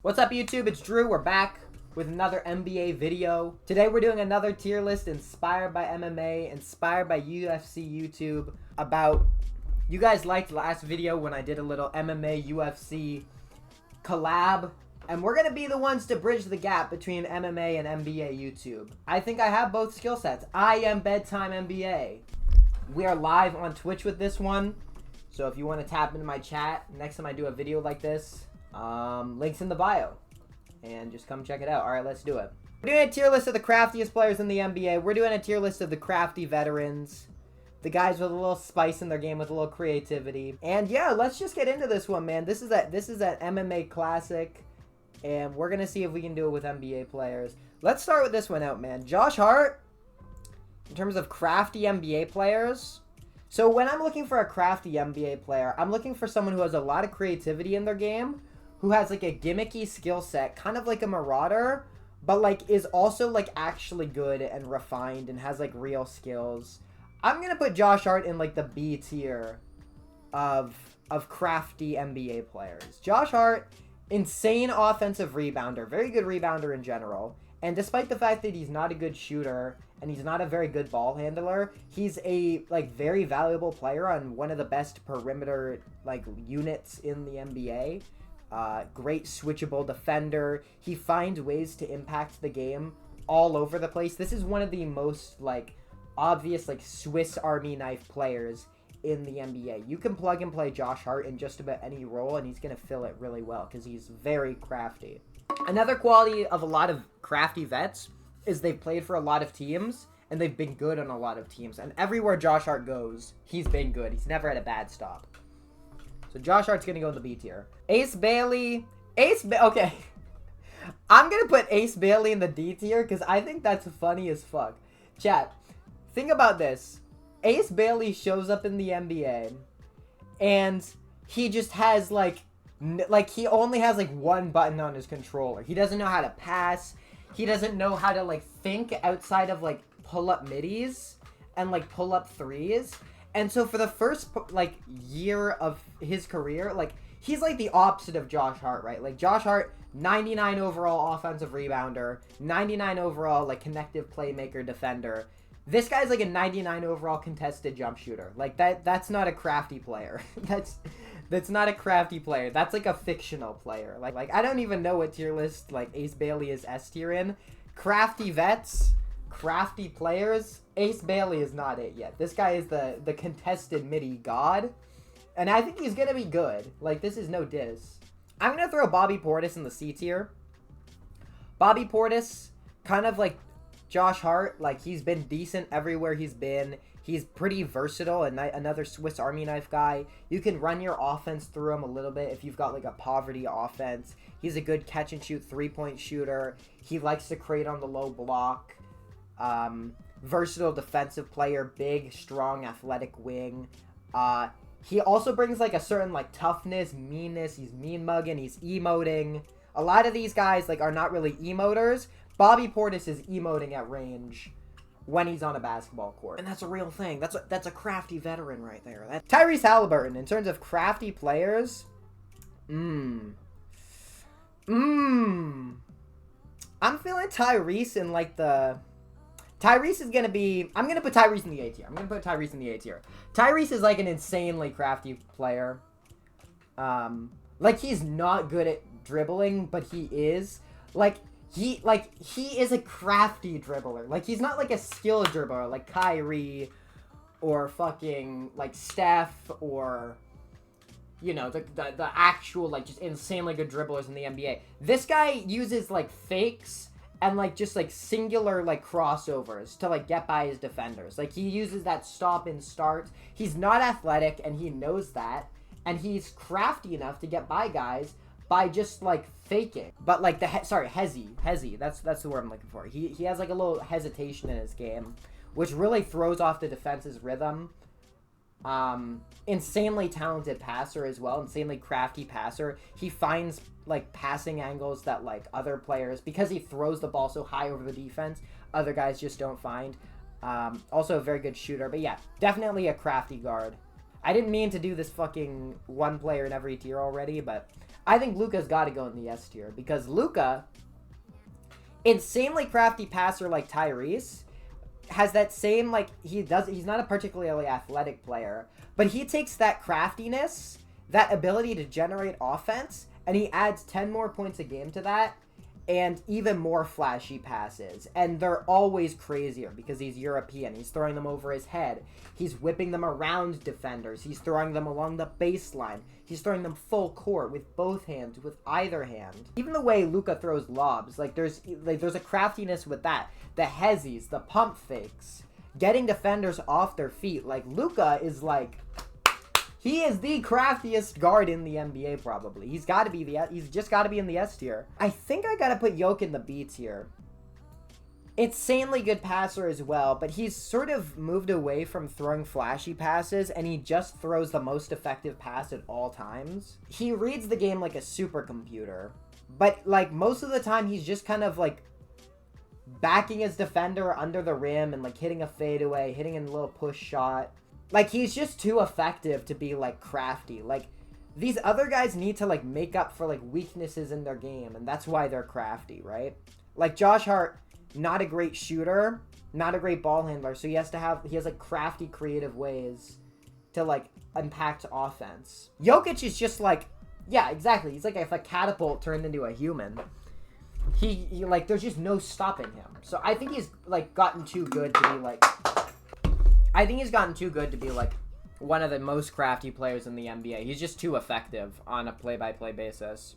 What's up, YouTube? It's Drew. We're back with another NBA video. Today we're doing another tier list inspired by MMA, inspired by UFC YouTube. You guys liked last video when I did a little MMA UFC collab, and we're gonna be the ones to bridge the gap between MMA and NBA YouTube. I think I have both skill sets. I am BEDTIME NBA. We are live on Twitch with this one, so if you want to tap into my chat next time I do a video like this, links in the bio, and just come check it out. All right, let's do it. We're doing a tier list of the craftiest players in the NBA. We're doing a tier list of the crafty veterans, the guys with a little spice in their game, with a little creativity. And yeah, let's just get into this one, man. This is that MMA classic, and we're gonna see if we can do it with NBA players. Let's start with this one out, man. Josh Hart, in terms of crafty NBA players. So when I'm looking for a crafty NBA player, I'm looking for someone who has a lot of creativity in their game, who has like a gimmicky skill set, kind of like a Marauder, but like is also like actually good and refined and has like real skills. I'm gonna put Josh Hart in like the B tier of crafty NBA players. Josh Hart, insane offensive rebounder, very good rebounder in general, and despite the fact that he's not a good shooter and he's not a very good ball handler, he's a like very valuable player on one of the best perimeter like units in the NBA. Great switchable defender. He finds ways to impact the game all over the place. This is one of the most like obvious like Swiss Army knife players in the NBA. You can plug and play Josh Hart in just about any role and he's gonna fill it really well because he's very crafty. Another quality of a lot of crafty vets is they've played for a lot of teams and they've been good on a lot of teams, and everywhere Josh Hart goes, he's been good. He's never had a bad stop. So Josh Hart's gonna go in the B tier. Ace Bailey. Okay. I'm gonna put Ace Bailey in the D tier because I think that's funny as fuck. Chat, think about this. Ace Bailey shows up in the NBA and he just has like he only has like one button on his controller. He doesn't know how to pass. He doesn't know how to like think outside of like pull up middies and like pull up threes. And so for the first like year of his career, like he's like the opposite of Josh Hart, right? Like Josh Hart, 99 overall offensive rebounder, 99 overall like connective playmaker defender. This guy's like a 99 overall contested jump shooter. Like that's not a crafty player. That's not a crafty player. That's like a fictional player. Like I don't even know what tier list like Ace Bailey is S tier in. Crafty vets, crafty players, Ace Bailey is not it yet. This guy is the contested midi god, and I think he's gonna be good. Like, this is no diss. I'm gonna throw Bobby Portis in the C tier. Bobby Portis, kind of like Josh Hart, like he's been decent everywhere he's been. He's pretty versatile and another Swiss Army knife guy. You can run your offense through him a little bit if you've got like a poverty offense. He's a good catch and shoot 3-point shooter. He likes to create on the low block. Versatile defensive player, big, strong, athletic wing. He also brings like a certain like toughness, meanness. He's mean mugging, he's emoting. A lot of these guys like are not really emoters. Bobby Portis is emoting at range when he's on a basketball court, and that's a real thing. That's a crafty veteran right there. Tyrese Halliburton, in terms of crafty players, I'm feeling Tyrese in like the. Tyrese is gonna be. I'm gonna put Tyrese in the A tier. Tyrese is like an insanely crafty player. Like he's not good at dribbling, but he is he is a crafty dribbler. Like he's not like a skill dribbler like Kyrie or fucking like Steph or you know the actual like just insanely good dribblers in the NBA. This guy uses like fakes and like just like singular like crossovers to like get by his defenders. Like he uses that stop and start. He's not athletic and he knows that, and he's crafty enough to get by guys by just like faking. But like hezzy, that's the word I'm looking for. He has like a little hesitation in his game, which really throws off the defense's rhythm. Insanely talented passer as well, insanely crafty passer. He finds like passing angles that like other players, because he throws the ball so high over the defense, other guys just don't find. Also a very good shooter, but yeah, definitely a crafty guard. I didn't mean to do this fucking one player in every tier already, but I think Luka's got to go in the S tier because Luka, insanely crafty passer like Tyrese, has that same, like, he's not a particularly athletic player, but he takes that craftiness, that ability to generate offense, and he adds 10 more points a game to that, and even more flashy passes. And they're always crazier because he's European. He's throwing them over his head. He's whipping them around defenders. He's throwing them along the baseline. He's throwing them full court with both hands, with either hand. Even the way Luka throws lobs, there's a craftiness with that. The hezzies, the pump fakes, getting defenders off their feet. Like, Luka is he is the craftiest guard in the NBA, probably. He's just got to be in the S tier. I think I got to put Jokic in the B tier. Insanely good passer as well, but he's sort of moved away from throwing flashy passes, and he just throws the most effective pass at all times. He reads the game like a supercomputer, but, like, most of the time he's just kind of, like, backing his defender under the rim and, like, hitting a fadeaway, hitting a little push shot. Like, he's just too effective to be, like, crafty. Like, these other guys need to, like, make up for, like, weaknesses in their game, and that's why they're crafty, right? Like, Josh Hart, not a great shooter, not a great ball handler, so he has, like, crafty, creative ways to, like, impact offense. Jokic is just, like, yeah, exactly. He's like if a catapult turned into a human. He like, there's just no stopping him. So I think he's, like, gotten too good to be, like... I think he's gotten too good to be, like, one of the most crafty players in the NBA. He's just too effective on a play-by-play basis.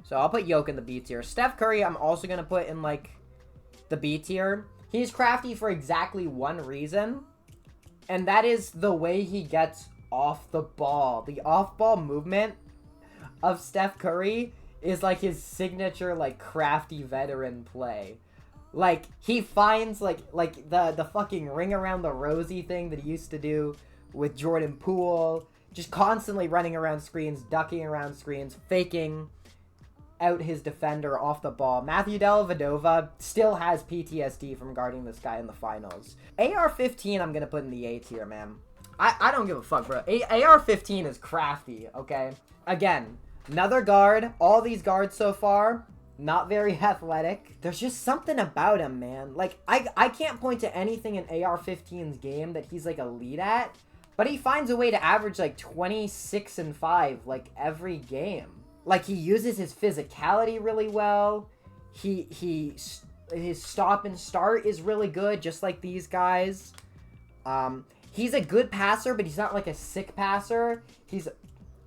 So I'll put Jokic in the B tier. Steph Curry, I'm also going to put in, like, the B tier. He's crafty for exactly one reason, and that is the way he gets off the ball. The off-ball movement of Steph Curry is, like, his signature, like, crafty veteran play. Like, he finds, like the fucking ring around the rosy thing that he used to do with Jordan Poole. Just constantly running around screens, ducking around screens, faking out his defender off the ball. Matthew Dellavedova still has PTSD from guarding this guy in the finals. AR-15 I'm going to put in the A tier, man. I don't give a fuck, bro. AR-15 is crafty, okay? Again, another guard. All these guards so far... not very athletic. There's just something about him, man. Like, I can't point to anything in AR-15's game that he's, like, elite at, but he finds a way to average, like, 26 and 5, like, every game. Like, he uses his physicality really well. His stop and start is really good, just like these guys. He's a good passer, but he's not, like, a sick passer. He's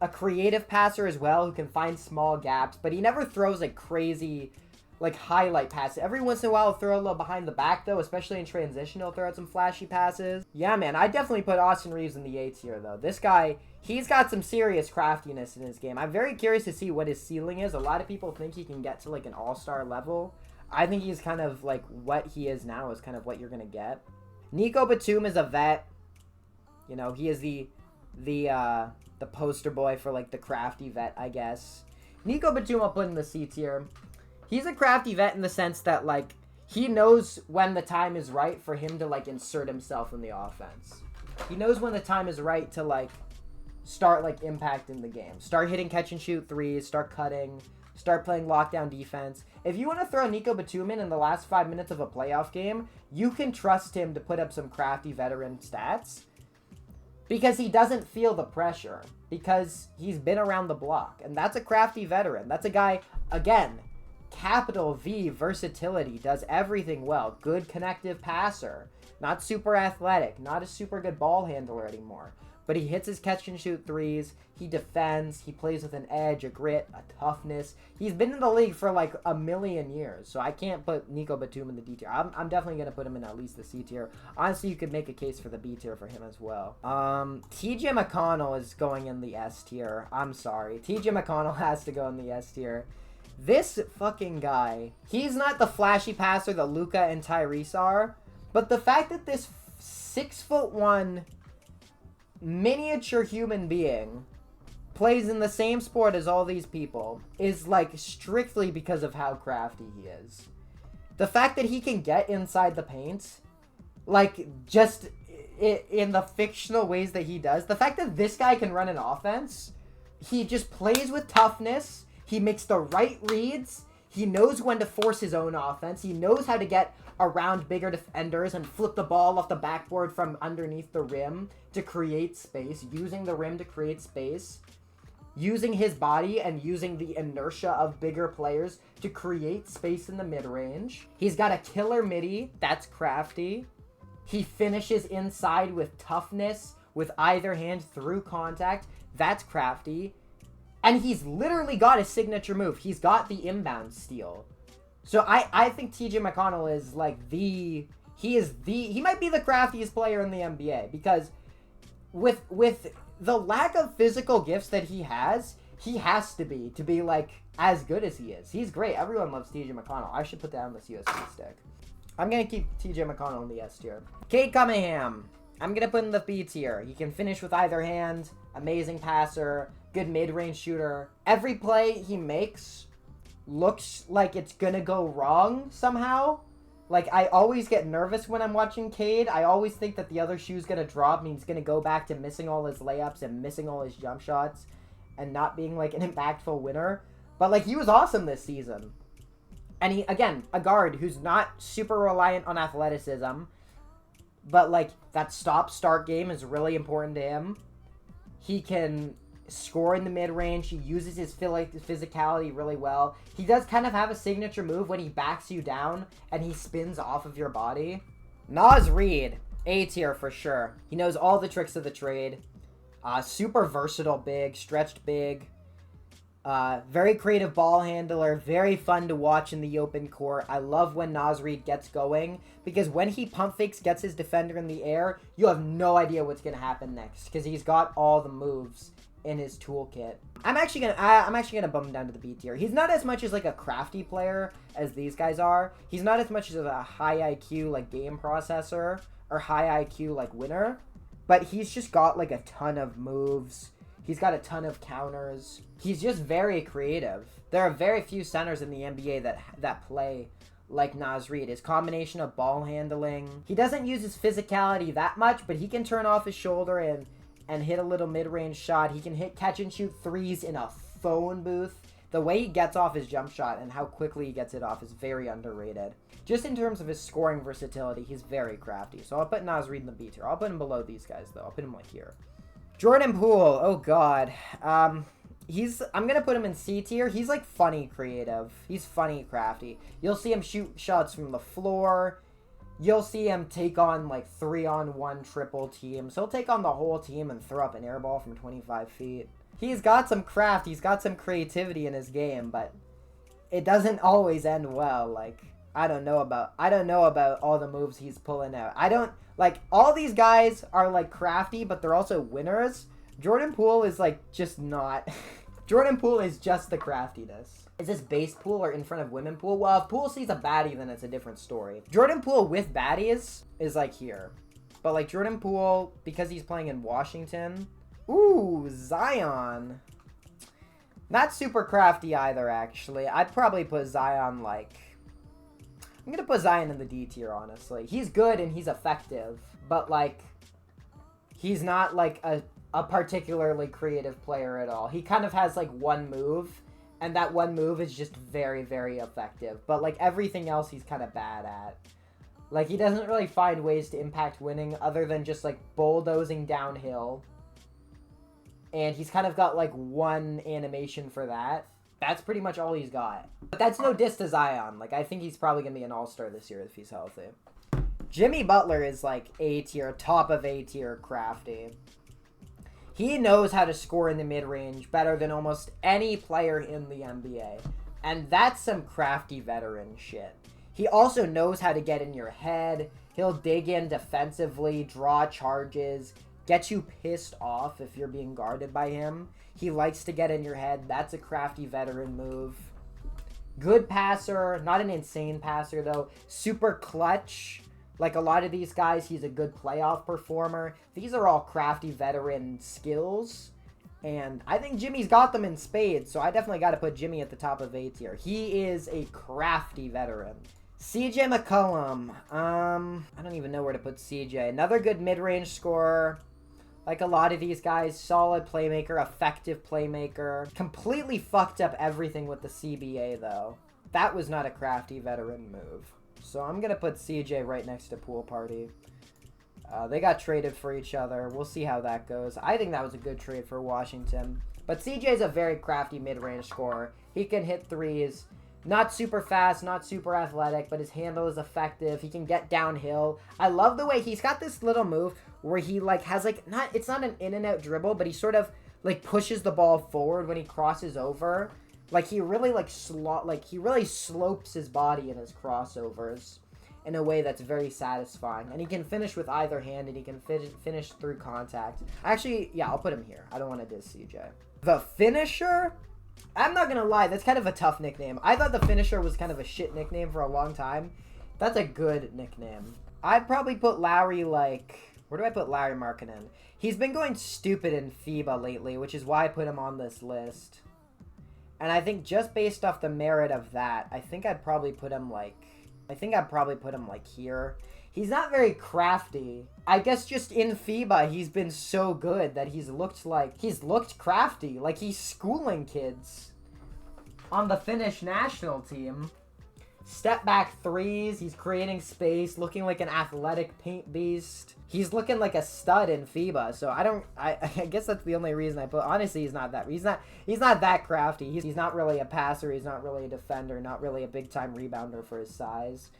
a creative passer as well who can find small gaps, but he never throws, like, crazy, like, highlight passes. Every once in a while he'll throw a little behind the back, though, especially in transition. He'll throw out some flashy passes. Yeah, man, I definitely put Austin Reeves in the A tier, though. This guy, he's got some serious craftiness in his game. I'm very curious to see what his ceiling is. A lot of people think he can get to, like, an all-star level. I think he's kind of, like, what he is now is kind of what you're gonna get. Nico Batum is a vet. You know, he is the poster boy for, like, the crafty vet, I guess. Nico Batum I'll put in the C tier. He's a crafty vet in the sense that, like, he knows when the time is right for him to, like, insert himself in the offense. He knows when the time is right to, like, start, like, impacting the game. Start hitting catch-and-shoot threes, start cutting, start playing lockdown defense. If you want to throw Nico Batum in the last 5 minutes of a playoff game, you can trust him to put up some crafty veteran stats. Because he doesn't feel the pressure. Because he's been around the block. And that's a crafty veteran. That's a guy, again, capital V, versatility, does everything well. Good connective passer. Not super athletic. Not a super good ball handler anymore. But he hits his catch-and-shoot threes. He defends. He plays with an edge, a grit, a toughness. He's been in the league for, like, a million years. So I can't put Nico Batum in the D tier. I'm definitely going to put him in at least the C tier. Honestly, you could make a case for the B tier for him as well. TJ McConnell is going in the S tier. I'm sorry. TJ McConnell has to go in the S tier. This fucking guy, he's not the flashy passer that Luka and Tyrese are. But the fact that this 6'1" miniature human being plays in the same sport as all these people is, like, strictly because of how crafty he is. The fact that he can get inside the paint, like, just in the fictional ways that he does, the fact that this guy can run an offense, he just plays with toughness. He makes the right reads. He knows when to force his own offense. He knows how to get around bigger defenders and flip the ball off the backboard from underneath the rim to create space, using the rim to create space, using his body and using the inertia of bigger players to create space in the mid-range. He's got a killer midi. That's crafty. He finishes inside with toughness with either hand through contact. That's crafty. And he's literally got a signature move. He's got the inbound steal. So I think TJ McConnell is like he might be the craftiest player in the NBA, because with the lack of physical gifts that he has to be like as good as he is. He's great. Everyone loves TJ McConnell. I should put that on this USB stick. I'm going to keep TJ McConnell in the S tier. Cade Cunningham, I'm going to put in the B tier. He can finish with either hand, amazing passer, good mid-range shooter. Every play he makes looks like it's going to go wrong somehow. Like, I always get nervous when I'm watching Cade. I always think that the other shoe's going to drop and he's going to go back to missing all his layups and missing all his jump shots and not being, like, an impactful winner. But, like, he was awesome this season. And he, again, a guard who's not super reliant on athleticism, but, like, that stop-start game is really important to him. He can score in the mid-range. He uses his physicality really well. He does kind of have a signature move when he backs you down and he spins off of your body. Naz Reid, A tier for sure. He knows all the tricks of the trade. Super versatile big, stretched big. Very creative ball handler. Very fun to watch in the open court. I love when Naz Reid gets going, because when he pump fakes, gets his defender in the air, you have no idea what's going to happen next, because he's got all the moves in his toolkit. I'm actually gonna bump him down to the B tier. He's not as much as like a crafty player as these guys are. He's not as much as a high IQ like game processor or high IQ like winner, but he's just got like a ton of moves. He's got a ton of counters. He's just very creative. There are very few centers in the NBA that play like Naz Reid. His combination of ball handling. He doesn't use his physicality that much, but he can turn off his shoulder and hit a little mid-range shot. He can hit catch-and-shoot threes in a phone booth. The way he gets off his jump shot and how quickly he gets it off is very underrated. Just in terms of his scoring versatility, he's very crafty. So I'll put Naz Reid in the B tier. I'll put him below these guys, though. I'll put him like here. Jordan Poole. Oh, God. I'm going to put him in C tier. He's, like, funny creative. He's funny crafty. You'll see him shoot shots from the floor. You'll see him take on, like, 3-on-1 triple teams. He'll take on the whole team and throw up an air ball from 25 feet. He's got some craft. He's got some creativity in his game, but it doesn't always end well. Like, I don't know about all the moves he's pulling out. Like, all these guys are, like, crafty, but they're also winners. Jordan Poole is, like, just not. Jordan Poole is just the craftiness. Is this base Poole or in front of women Poole? Well, if Poole sees a baddie, then it's a different story. Jordan Poole with baddies is, like, here. But, like, Jordan Poole, because he's playing in Washington. Ooh, Zion. Not super crafty either, actually. I'd probably put Zion, like... I'm going to put Zion in the D tier, honestly. He's good and he's effective. But, like, he's not, like, a particularly creative player at all. He kind of has, like, one move. And that one move is just very, very effective. But, like, everything else he's kind of bad at. Like, he doesn't really find ways to impact winning other than just, like, bulldozing downhill. And he's kind of got, like, one animation for that. That's pretty much all he's got. But that's no diss to Zion. Like, I think he's probably going to be an all-star this year if he's healthy. Jimmy Butler is, like, A tier, top of A tier crafty. He knows how to score in the mid-range better than almost any player in the NBA. And that's some crafty veteran shit. He also knows how to get in your head. He'll dig in defensively, draw charges, get you pissed off if you're being guarded by him. He likes to get in your head. That's a crafty veteran move. Good passer. Not an insane passer, though. Super clutch. Like a lot of these guys, he's a good playoff performer. These are all crafty veteran skills. And I think Jimmy's got them in spades, so I definitely got to put Jimmy at the top of A tier. He is a crafty veteran. CJ McCollum. I don't even know where to put CJ. Another good mid-range scorer. Like a lot of these guys, solid playmaker, effective playmaker. Completely fucked up everything with the CBA, though. That was not a crafty veteran move. So I'm going to put CJ right next to Pool Party. They got traded for each other. We'll see how that goes. I think that was a good trade for Washington. But CJ's a very crafty mid-range scorer. He can hit threes. Not super fast, not super athletic, but his handle is effective. He can get downhill. I love the way he's got this little move where he like has like it's not an in and out dribble, but he sort of like pushes the ball forward when he crosses over. Like he really he really slopes his body in his crossovers in a way that's very satisfying. And he can finish with either hand, and he can finish through contact. Actually, yeah, I'll put him here. I don't want to diss CJ. The finisher? I'm not going to lie, that's kind of a tough nickname. I thought the finisher was kind of a shit nickname for a long time. That's a good nickname. I'd probably put Lowry like... Where do I put Larry Markkinen? He's been going stupid in FIBA lately, which is why I put him on this list. And I think just based off the merit of that, I think I'd probably put him like here. He's not very crafty. I guess just in FIBA, he's been so good that he's looked crafty. Like he's schooling kids on the Finnish national team. Step back threes. He's creating space, looking like an athletic paint beast. He's looking like a stud in FIBA. So I guess that's the only reason I put. Honestly, he's not that crafty. He's not really a passer. He's not really a defender. Not really a big time rebounder for his size.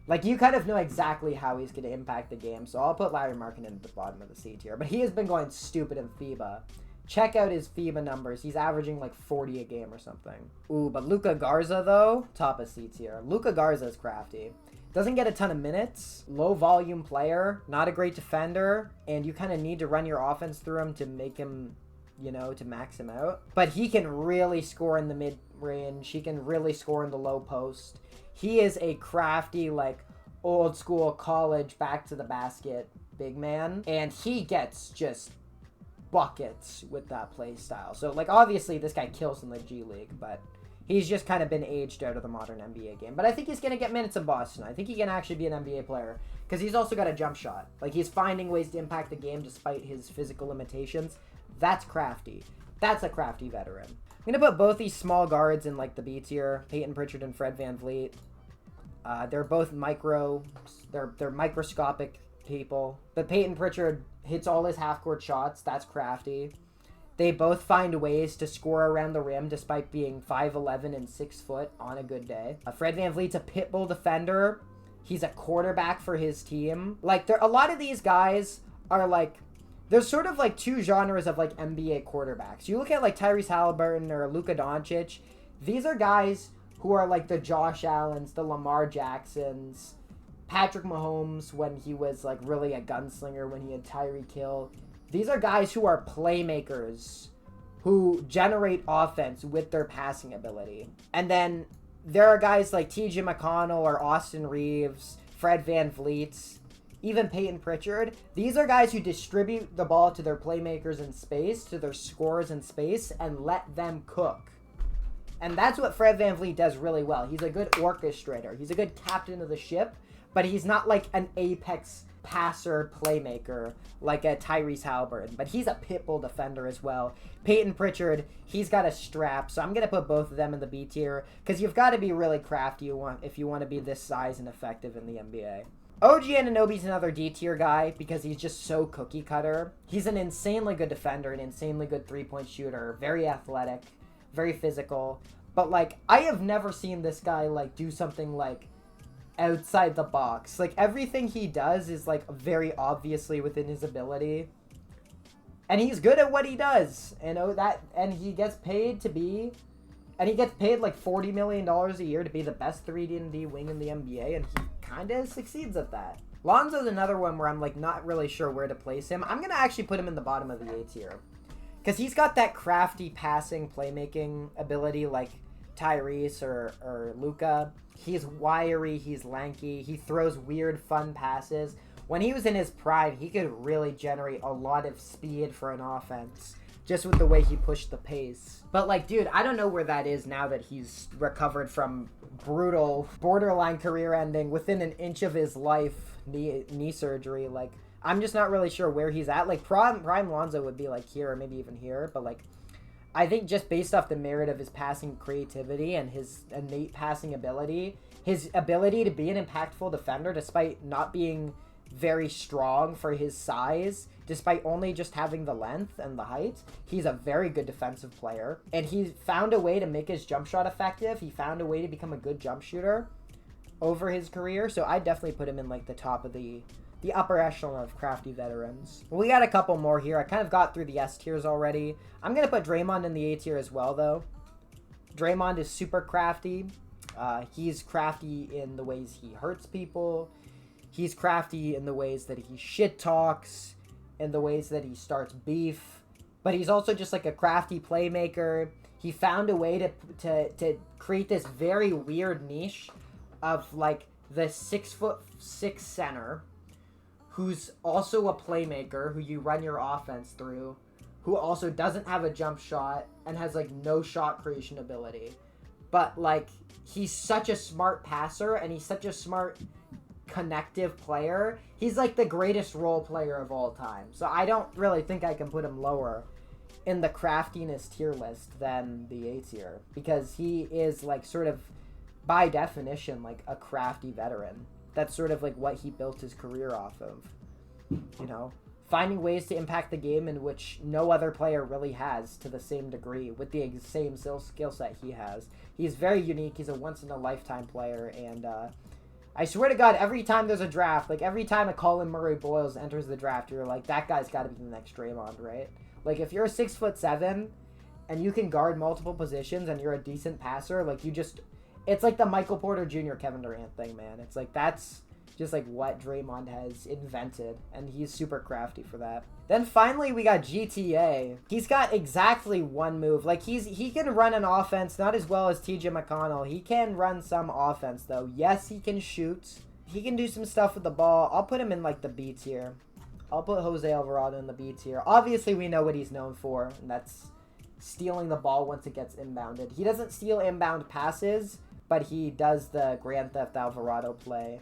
Like, you kind of know exactly how he's going to impact the game, so I'll put Larry Markkinen at the bottom of the C tier. But he has been going stupid in FIBA. Check out his FIBA numbers. He's averaging like 40 a game or something. Ooh, but Luka Garza, though, top of C tier. Luka Garza is crafty. Doesn't get a ton of minutes. Low volume player. Not a great defender. And you kind of need to run your offense through him to make him, you know, to max him out. But he can really score in the mid-range. He can really score in the low post. He is a crafty, like, old school college back to the basket big man. And he gets just buckets with that play style. So, like, obviously this guy kills in the G League, but he's just kind of been aged out of the modern NBA game. But I think he's going to get minutes in Boston. I think he can actually be an NBA player because he's also got a jump shot. Like, he's finding ways to impact the game despite his physical limitations. That's crafty. That's a crafty veteran. I'm going to put both these small guards in, like, the B tier. Peyton Pritchard and Fred VanVleet. They're both they're microscopic people. But Peyton Pritchard hits all his half-court shots. That's crafty. They both find ways to score around the rim despite being 5'11" and 6 foot on a good day. Fred VanVleet's a pit bull defender. He's a quarterback for his team. Like, a lot of these guys are, like... There's sort of, like, two genres of, like, NBA quarterbacks. You look at, like, Tyrese Halliburton or Luka Doncic. These are guys who are, like, the Josh Allens, the Lamar Jacksons, Patrick Mahomes when he was, like, really a gunslinger, when he had Tyreek Hill. These are guys who are playmakers, who generate offense with their passing ability. And then there are guys like T.J. McConnell or Austin Reeves, Fred VanVleet, even Peyton Pritchard. These are guys who distribute the ball to their playmakers in space, to their scorers in space, and let them cook. And that's what Fred VanVleet does really well. He's a good orchestrator. He's a good captain of the ship, but he's not like an apex passer playmaker like a Tyrese Halliburton. But he's a pitbull defender as well. Peyton Pritchard, he's got a strap, so I'm going to put both of them in the B tier because you've got to be really crafty if you want to be this size and effective in the NBA. OG Anunoby's another D tier guy because he's just so cookie cutter. He's an insanely good defender, an insanely good three-point shooter, very athletic, very physical. But, like, I have never seen this guy, like, do something, like, outside the box. Like, everything he does is, like, very obviously within his ability. And he's good at what he does. And he gets paid to be... And he gets paid, like, $40 million a year to be the best 3D wing in the NBA. And he kind of succeeds at that. Lonzo's another one where I'm, like, not really sure where to place him. I'm going to actually put him in the bottom of the A tier. Because he's got that crafty passing, playmaking ability like Tyrese or Luka. He's wiry, he's lanky, he throws weird, fun passes. When he was in his prime, he could really generate a lot of speed for an offense. Just with the way he pushed the pace. But, like, dude, I don't know where that is now that he's recovered from brutal, borderline career-ending, within an inch of his life knee surgery. Like, I'm just not really sure where he's at. Like, Prime Lonzo would be, like, here or maybe even here. But, like, I think just based off the merit of his passing creativity and his innate passing ability, his ability to be an impactful defender despite not being very strong for his size, despite only just having the length and the height, he's a very good defensive player. And he found a way to make his jump shot effective. He found a way to become a good jump shooter over his career. So I definitely put him in, like, the top of the upper echelon of crafty veterans. We got a couple more here. I kind of got through the S tiers already. I'm going to put Draymond in the A tier as well, though. Draymond is super crafty. He's crafty in the ways he hurts people. He's crafty in the ways that he shit talks, in the ways that he starts beef. But he's also just like a crafty playmaker. He found a way to create this very weird niche of like the 6'6" center who's also a playmaker who you run your offense through, who also doesn't have a jump shot and has like no shot creation ability. But like he's such a smart passer and he's such a smart connective player. He's like the greatest role player of all time. So I don't really think I can put him lower in the craftiness tier list than the A tier, because he is like sort of by definition like a crafty veteran. That's sort of like what he built his career off of, you know, finding ways to impact the game in which no other player really has to the same degree with the same skill set he has. He's very unique. He's a once in a lifetime player. And I swear to God, every time there's a draft, like every time a Colin Murray Boyles enters the draft, you're like, that guy's got to be the next Draymond, right? Like if you're 6'7" and you can guard multiple positions and you're a decent passer, like you just, it's like the Michael Porter Jr. Kevin Durant thing, man. It's like that's just like what Draymond has invented, and he's super crafty for that. Then finally we got GTA. He's got exactly one move. Like he can run an offense, not as well as TJ McConnell. He can run some offense though. Yes, he can shoot. He can do some stuff with the ball. I'll put him in like the B tier. I'll put Jose Alvarado in the B tier. Obviously we know what he's known for, and that's stealing the ball once it gets inbounded. He doesn't steal inbound passes, but he does the Grand Theft Alvarado play.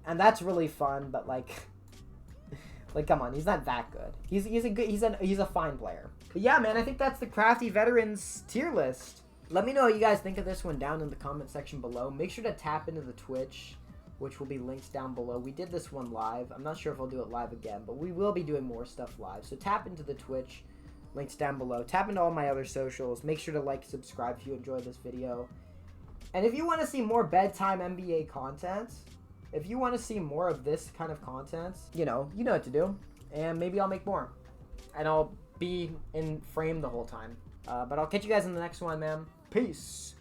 And that's really fun, but like come on, he's not that good. He's a fine player. But yeah, man, I think that's the Crafty Veterans tier list. Let me know what you guys think of this one down in the comment section below. Make sure to tap into the Twitch, which will be linked down below. We did this one live. I'm not sure if I'll do it live again, but we will be doing more stuff live. So tap into the Twitch, links down below. Tap into all my other socials. Make sure to like, subscribe if you enjoyed this video. And if you want to see more Bedtime NBA content, if you want to see more of this kind of content, you know what to do. And maybe I'll make more. And I'll be in frame the whole time. But I'll catch you guys in the next one, man. Peace.